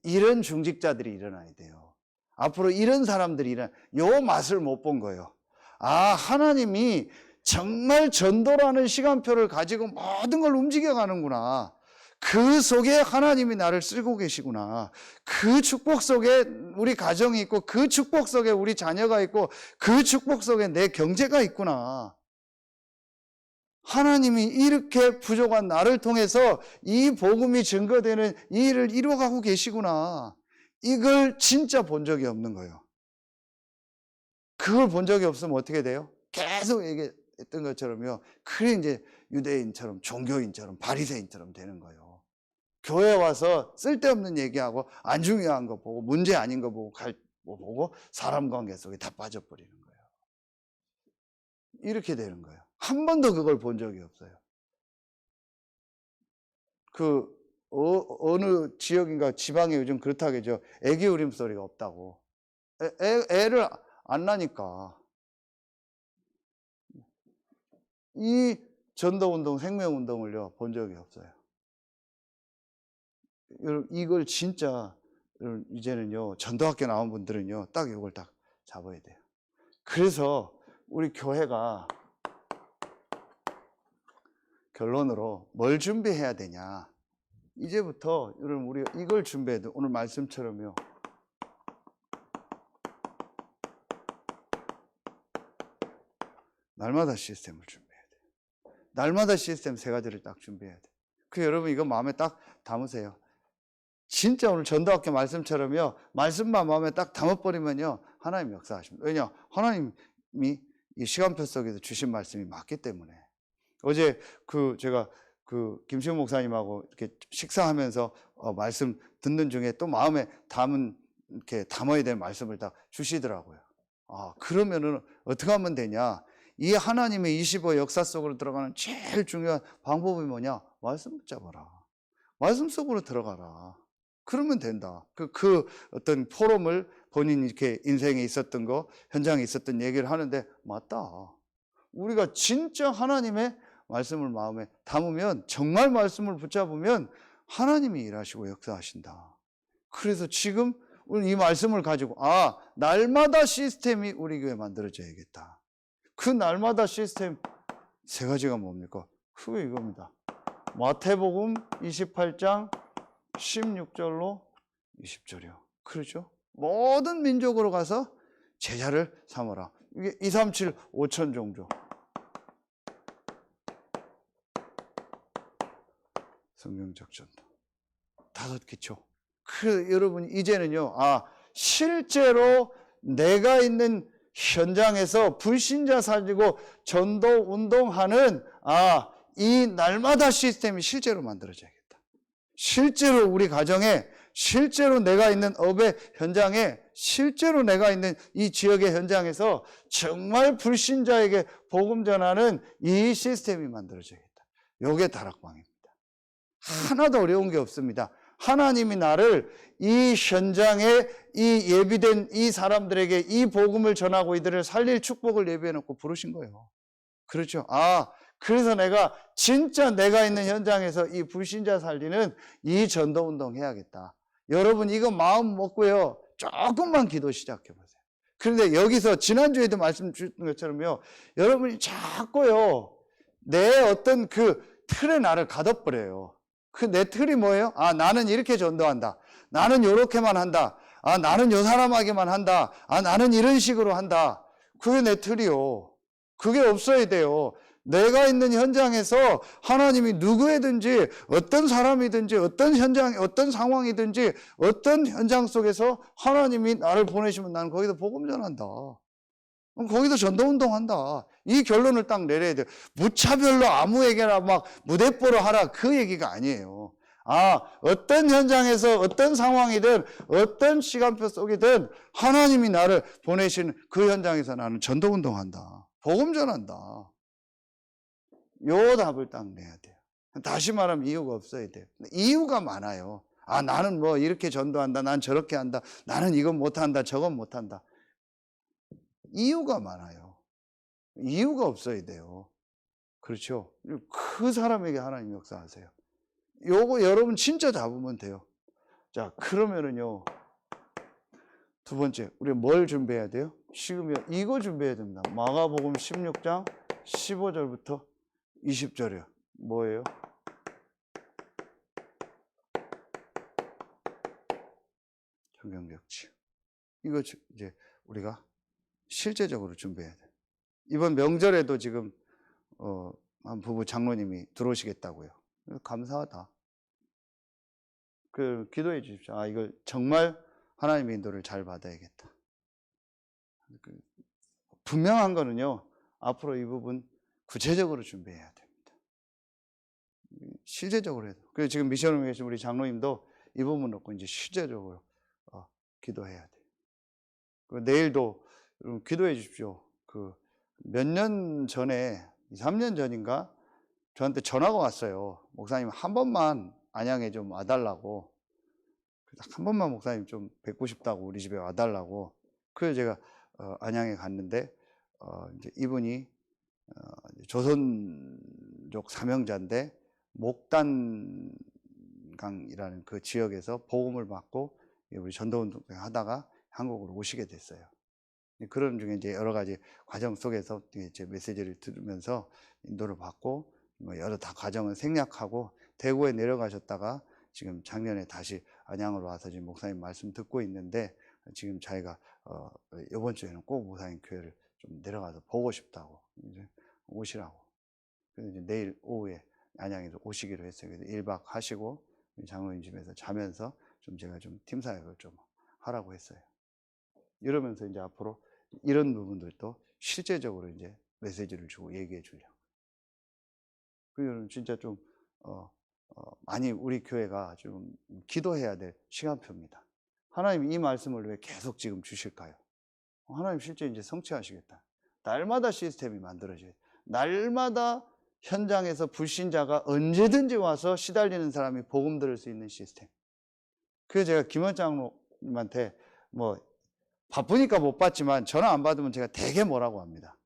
이런 중직자들이 일어나야 돼요. 앞으로 이런 사람들이 요 맛을 못 본 거예요. 하나님이 정말 전도라는 시간표를 가지고 모든 걸 움직여 가는구나. 그 속에 하나님이 나를 쓰고 계시구나. 그 축복 속에 우리 가정이 있고, 그 축복 속에 우리 자녀가 있고, 그 축복 속에 내 경제가 있구나. 하나님이 이렇게 부족한 나를 통해서 이 복음이 증거되는 이 일을 이루어가고 계시구나. 이걸 진짜 본 적이 없는 거예요. 그걸 본 적이 없으면 어떻게 돼요? 계속 얘기했던 것처럼요. 그래 이제 유대인처럼, 종교인처럼, 바리새인처럼 되는 거예요. 교회 와서 쓸데없는 얘기하고 안 중요한 거 보고 문제 아닌 거 보고 사람 관계 속에 다 빠져버리는 거예요. 이렇게 되는 거예요. 한 번도 그걸 본 적이 없어요. 어느 지역인가 지방에 요즘 그렇다고 하죠. 애기 울음소리가 없다고. 애를 안 낳으니까. 이 전도운동, 생명운동을요, 본 적이 없어요. 이걸 진짜, 이제는요, 전도학교 나온 분들은요, 딱 이걸 딱 잡아야 돼요. 그래서 우리 교회가 결론으로 뭘 준비해야 되냐. 이제부터 여러분 우리가 이걸 준비해야 돼. 오늘 말씀처럼요. 날마다 시스템을 준비해야 돼. 날마다 시스템 세 가지를 딱 준비해야 돼. 여러분 이거 마음에 딱 담으세요. 진짜 오늘 전도학교 말씀처럼요. 말씀만 마음에 딱 담아버리면요. 하나님 역사하십니다. 왜냐? 하나님이 이 시간표 속에서 주신 말씀이 맞기 때문에. 어제 제가 김시훈 목사님하고 이렇게 식사하면서 말씀 듣는 중에 또 마음에 이렇게 담아야 될 말씀을 딱 주시더라고요. 그러면은 어떻게 하면 되냐? 이 하나님의 25 역사 속으로 들어가는 제일 중요한 방법이 뭐냐? 말씀 붙잡아라. 말씀 속으로 들어가라. 그러면 된다. 어떤 포럼을 본인 이렇게 인생에 있었던 거, 현장에 있었던 얘기를 하는데, 맞다. 우리가 진짜 하나님의 말씀을 마음에 담으면, 정말 말씀을 붙잡으면 하나님이 일하시고 역사하신다. 그래서 지금 우리 이 말씀을 가지고 날마다 시스템이 우리 교회에 만들어져야겠다. 그 날마다 시스템 세 가지가 뭡니까? 그게 이겁니다. 마태복음 28장 16절로 20절이요. 그렇죠? 모든 민족으로 가서 제자를 삼아라. 이게 237 5천 종족. 성경적 전도. 5기초. 여러분 이제는요. 실제로 내가 있는 현장에서 불신자 살리고 전도 운동하는 이 날마다 시스템이 실제로 만들어져야겠다. 실제로 우리 가정에, 실제로 내가 있는 업의 현장에, 실제로 내가 있는 이 지역의 현장에서 정말 불신자에게 복음 전하는 이 시스템이 만들어져야겠다. 요게 다락방입니다. 하나도 어려운 게 없습니다. 하나님이 나를 이 현장에 이 예비된 이 사람들에게 이 복음을 전하고 이들을 살릴 축복을 예비해 놓고 부르신 거예요. 그렇죠. 그래서 내가 진짜 내가 있는 현장에서 이 불신자 살리는 이 전도 운동 해야겠다. 여러분 이거 마음 먹고요. 조금만 기도 시작해 보세요. 그런데 여기서 지난주에도 말씀 주신 것처럼요. 여러분이 자꾸요. 내 어떤 그 틀에 나를 가둬버려요. 그 내 틀이 뭐예요? 나는 이렇게 전도한다. 나는 이렇게만 한다. 나는 요 사람에게만 한다. 나는 이런 식으로 한다. 그게 내 틀이요. 그게 없어야 돼요. 내가 있는 현장에서 하나님이 누구에든지 어떤 사람이든지 어떤 현장, 어떤 상황이든지 어떤 현장 속에서 하나님이 나를 보내시면 나는 거기서 복음 전한다. 거기서 전도운동한다. 이 결론을 딱 내려야 돼요. 무차별로 아무에게나 막 무대뽀로 하라 그 얘기가 아니에요. 어떤 현장에서 어떤 상황이든 어떤 시간표 속이든 하나님이 나를 보내시는 그 현장에서 나는 전도운동한다. 복음 전한다. 요 답을 딱 내야 돼요. 다시 말하면 이유가 없어야 돼요. 이유가 많아요. 나는 뭐 이렇게 전도한다. 난 저렇게 한다. 나는 이건 못한다. 저건 못한다. 이유가 많아요. 이유가 없어야 돼요. 그렇죠? 그 사람에게 하나님 역사하세요. 요거 여러분 진짜 잡으면 돼요. 자, 그러면은요. 두 번째, 우리 뭘 준비해야 돼요? 지금 이거 준비해야 됩니다. 마가복음 16장 15절부터 20절이요. 뭐예요? 성경적지. 이거 이제 우리가 실제적으로 준비해야 돼. 이번 명절에도 지금 한 부부 장로님이 들어오시겠다고요. 감사하다. 기도해 주십시오. 이걸 정말 하나님의 인도를 잘 받아야겠다. 분명한 거는요. 앞으로 이 부분 구체적으로 준비해야 됩니다. 실제적으로 해도. 그래서 지금 미션을 계신 우리 장로님도 이 부분 놓고 이제 실제적으로 기도해야 돼요. 내일도 기도해 주십시오. 몇 년 전에 2, 3년 전인가 저한테 전화가 왔어요. 목사님 한 번만 안양에 좀 와달라고. 한 번만 목사님 좀 뵙고 싶다고 우리 집에 와달라고. 그래서 제가 안양에 갔는데 이제 이분이 조선족 사명자인데 목단강이라는 그 지역에서 복음을 받고 우리 전도운동 하다가 한국으로 오시게 됐어요. 그런 중에 이제 여러 가지 과정 속에서 제 메시지를 들으면서 인도를 받고 여러 다 과정을 생략하고 대구에 내려가셨다가 지금 작년에 다시 안양으로 와서 지금 목사님 말씀 듣고 있는데 지금 자기가 이번 주에는 꼭 목사님 교회를 좀 내려가서 보고 싶다고 이제 오시라고. 그래서 이제 내일 오후에 안양에서 오시기로 했어요. 그래서 1박 하시고 장로님 집에서 자면서 좀 제가 좀 팀 사역을 좀 하라고 했어요. 이러면서 이제 앞으로 이런 부분들도 실제적으로 이제 메시지를 주고 얘기해 주려고. 그리고 진짜 좀 많이 우리 교회가 좀 기도해야 될 시간표입니다. 하나님 이 말씀을 왜 계속 지금 주실까요? 하나님 실제 이제 성취하시겠다. 날마다 시스템이 만들어져요. 날마다 현장에서 불신자가 언제든지 와서 시달리는 사람이 복음 들을 수 있는 시스템. 그래서 제가 김원 장로님한테 바쁘니까 못 받지만 전화 안 받으면 제가 되게 뭐라고 합니다.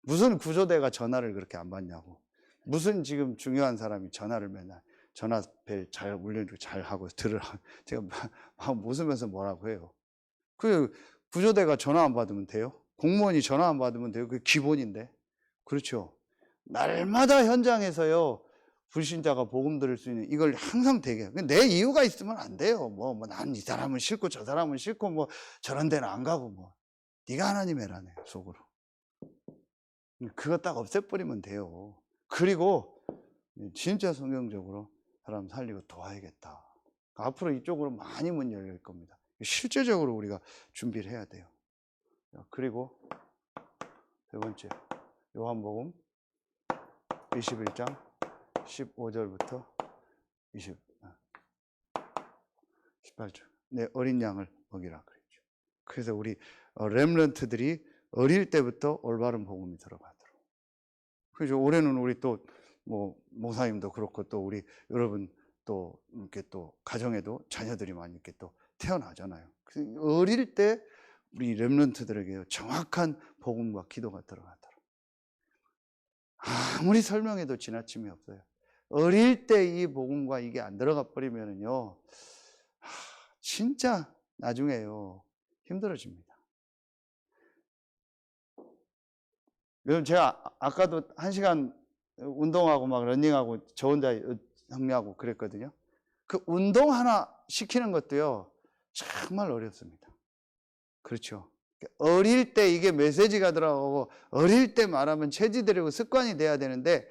무슨 구조대가 전화를 그렇게 안 받냐고. 무슨 지금 중요한 사람이 전화를 맨날 전화벨 잘 울려주고 잘 하고 들으라고. 제가 막 웃으면서 뭐라고 해요. 구조대가 전화 안 받으면 돼요? 공무원이 전화 안 받으면 돼요? 그게 기본인데. 그렇죠. 날마다 현장에서요. 불신자가 복음 들을 수 있는 이걸 항상 되게 내 이유가 있으면 안 돼요. 난 이 사람은 싫고 저 사람은 싫고 저런 데는 안 가고 네가 하나님 해라네 속으로. 그거 딱 없애버리면 돼요. 그리고 진짜 성경적으로 사람 살리고 도와야겠다. 앞으로 이쪽으로 많이 문 열릴 겁니다. 실제적으로 우리가 준비를 해야 돼요. 그리고 세 번째 요한복음 21장 15절부터 18절. 내 어린 양을 먹이라 그랬죠. 그래서 우리 렘넌트들이 어릴 때부터 올바른 복음이 들어가도록. 그래서 올해는 우리 또 뭐 목사님도 그렇고 또 우리 여러분 또 이렇게 또 가정에도 자녀들이 많이 이렇게 또 태어나잖아요. 그래서 어릴 때 우리 렘넌트들에게 정확한 복음과 기도가 들어가도록. 아무리 설명해도 지나침이 없어요. 어릴 때 이 복음과 이게 안 들어가 버리면은요, 진짜 나중에요 힘들어집니다. 여러분 제가 아까도 1시간 운동하고 막 러닝하고 저 혼자 정리하고 그랬거든요. 그 운동 하나 시키는 것도요 정말 어렵습니다. 그렇죠. 어릴 때 이게 메시지가 들어가고 어릴 때 말하면 체질되고 습관이 돼야 되는데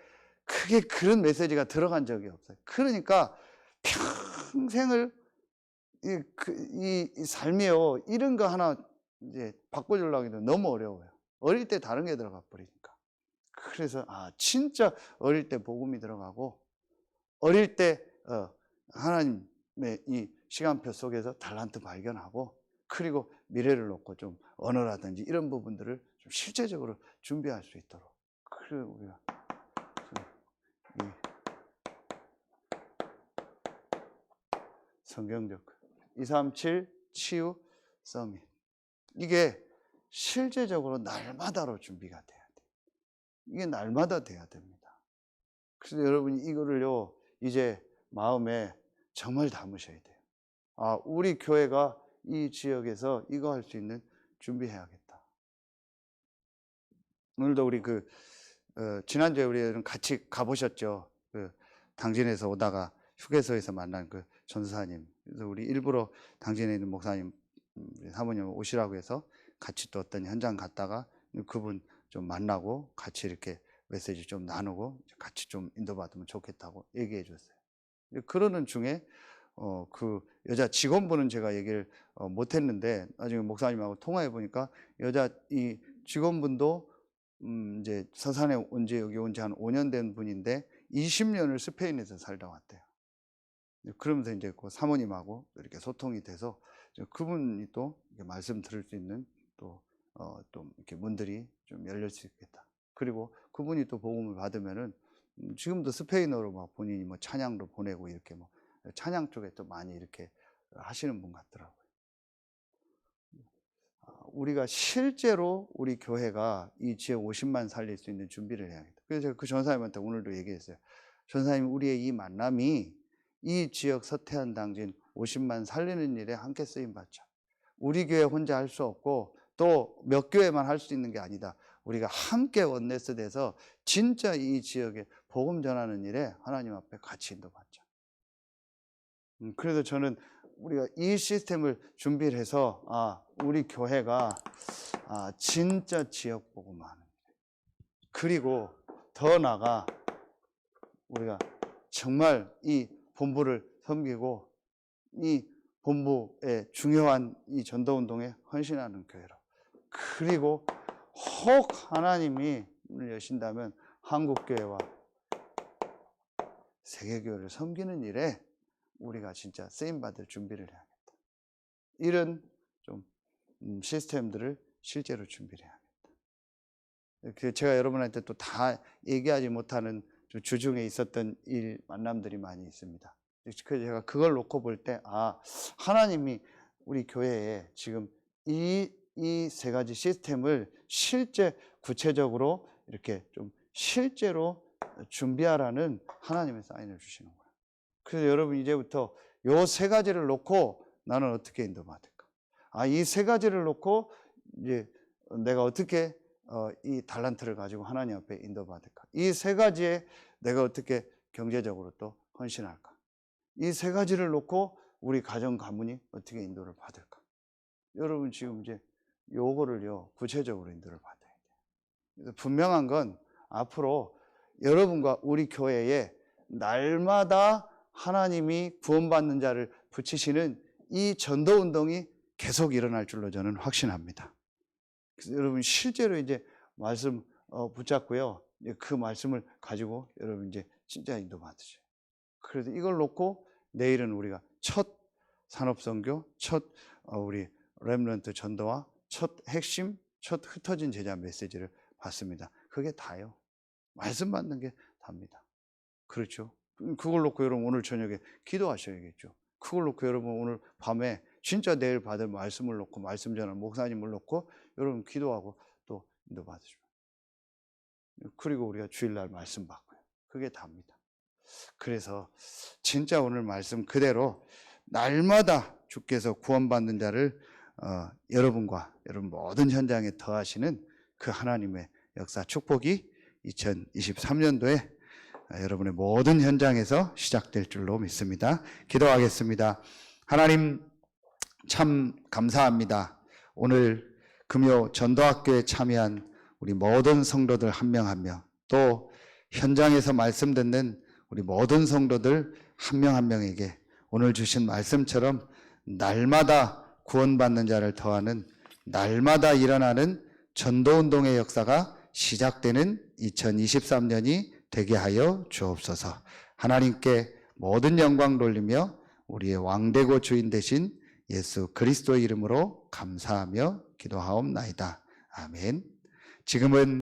그게 그런 메시지가 들어간 적이 없어요. 그러니까 평생을 이 삶이요 이런 거 하나 이제 바꿔주려고 해도 너무 어려워요. 어릴 때 다른 게 들어가 버리니까. 그래서 진짜 어릴 때 복음이 들어가고 어릴 때 하나님의 이 시간표 속에서 달란트 발견하고 그리고 미래를 놓고 좀 언어라든지 이런 부분들을 좀 실제적으로 준비할 수 있도록. 그리고 우리가 성경적 237 치유 서밋 이게 실제적으로 날마다로 준비가 돼야 돼요. 이게 날마다 돼야 됩니다. 그래서 여러분이 이거를요 이제 마음에 정말 담으셔야 돼요. 우리 교회가 이 지역에서 이거 할 수 있는 준비해야겠다. 오늘도 우리 지난주에 우리는 같이 가보셨죠. 당진에서 오다가 휴게소에서 만난 그 전사님. 그래서 우리 일부러 당진에 있는 목사님, 사모님 오시라고 해서 같이 또 어떤 현장 갔다가 그분 좀 만나고 같이 이렇게 메시지 좀 나누고 같이 좀 인도받으면 좋겠다고 얘기해 줬어요. 그러는 중에 그 여자 직원분은 제가 얘기를 못 했는데 나중에 목사님하고 통화해 보니까 여자 이 직원분도 이제 서산에 여기 온 지 한 5년 된 분인데 20년을 스페인에서 살다 왔대요. 그러면서 이제 그 사모님하고 이렇게 소통이 돼서 그분이 또 말씀 들을 수 있는 또 이렇게 문들이 좀 열릴 수 있겠다. 그리고 그분이 또 복음을 받으면은 지금도 스페인어로 막 본인이 뭐 찬양도 보내고 이렇게 뭐 찬양 쪽에 또 많이 이렇게 하시는 분 같더라고요. 우리가 실제로 우리 교회가 이 지역 50만 살릴 수 있는 준비를 해야겠다. 그래서 제가 그 전사님한테 오늘도 얘기했어요. 전사님, 우리의 이 만남이 이 지역 서태안 당진 50만 살리는 일에 함께 쓰임 받자. 우리 교회 혼자 할 수 없고 또 몇 교회만 할 수 있는 게 아니다. 우리가 함께 원네스 돼서 진짜 이 지역에 복음 전하는 일에 하나님 앞에 같이 인도받자. 그래서 저는 우리가 이 시스템을 준비를 해서 우리 교회가 진짜 지역 복음하는 일. 그리고 더 나아가 우리가 정말 이 본부를 섬기고 이 본부의 중요한 이 전도운동에 헌신하는 교회로. 그리고 혹 하나님이 문을 여신다면 한국교회와 세계교회를 섬기는 일에 우리가 진짜 쓰임받을 준비를 해야겠다. 이런 좀 시스템들을 실제로 준비를 해야겠다. 제가 여러분한테 또 다 얘기하지 못하는 주중에 있었던 일 만남들이 많이 있습니다. 그래서 제가 그걸 놓고 볼 때 하나님이 우리 교회에 지금 이 세 가지 시스템을 실제 구체적으로 이렇게 좀 실제로 준비하라는 하나님의 사인을 주시는 거예요. 그래서 여러분 이제부터 요 세 가지를 놓고 나는 어떻게 인도받을까? 이 세 가지를 놓고 이제 내가 어떻게 이 달란트를 가지고 하나님 앞에 인도받을까? 이 세 가지에 내가 어떻게 경제적으로 또 헌신할까? 이 세 가지를 놓고 우리 가정 가문이 어떻게 인도를 받을까? 여러분 지금 이제 요거를요 구체적으로 인도를 받아야 돼요. 그래서 분명한 건 앞으로 여러분과 우리 교회에 날마다 하나님이 구원받는 자를 붙이시는 이 전도운동이 계속 일어날 줄로 저는 확신합니다. 그래서 여러분 실제로 이제 말씀 붙잡고요. 그 말씀을 가지고 여러분 이제 진짜 인도받으셔요. 그래서 이걸 놓고 내일은 우리가 첫 산업선교, 첫 우리 렘넌트 전도와 첫 핵심, 첫 흩어진 제자 메시지를 받습니다. 그게 다요. 말씀 받는 게 답니다. 그렇죠. 그걸 놓고 여러분 오늘 저녁에 기도하셔야겠죠. 그걸 놓고 여러분 오늘 밤에 진짜 내일 받을 말씀을 놓고 말씀 전할 목사님을 놓고 여러분 기도하고 또 인도 받으시고, 그리고 우리가 주일날 말씀 받고요. 그게 답니다. 그래서 진짜 오늘 말씀 그대로 날마다 주께서 구원받는 자를 여러분과 여러분 모든 현장에 더하시는 그 하나님의 역사 축복이 2023년도에 여러분의 모든 현장에서 시작될 줄로 믿습니다. 기도하겠습니다. 하나님 참 감사합니다. 오늘 금요 전도학교에 참여한 우리 모든 성도들 한 명 한 명, 또 현장에서 말씀 듣는 우리 모든 성도들 한 명 한 명에게 오늘 주신 말씀처럼 날마다 구원받는 자를 더하는, 날마다 일어나는 전도운동의 역사가 시작되는 2023년이 되게 하여 주옵소서. 하나님께 모든 영광 돌리며 우리의 왕되고 주인 되신 예수 그리스도의 이름으로 감사하며 기도하옵나이다. 아멘. 지금은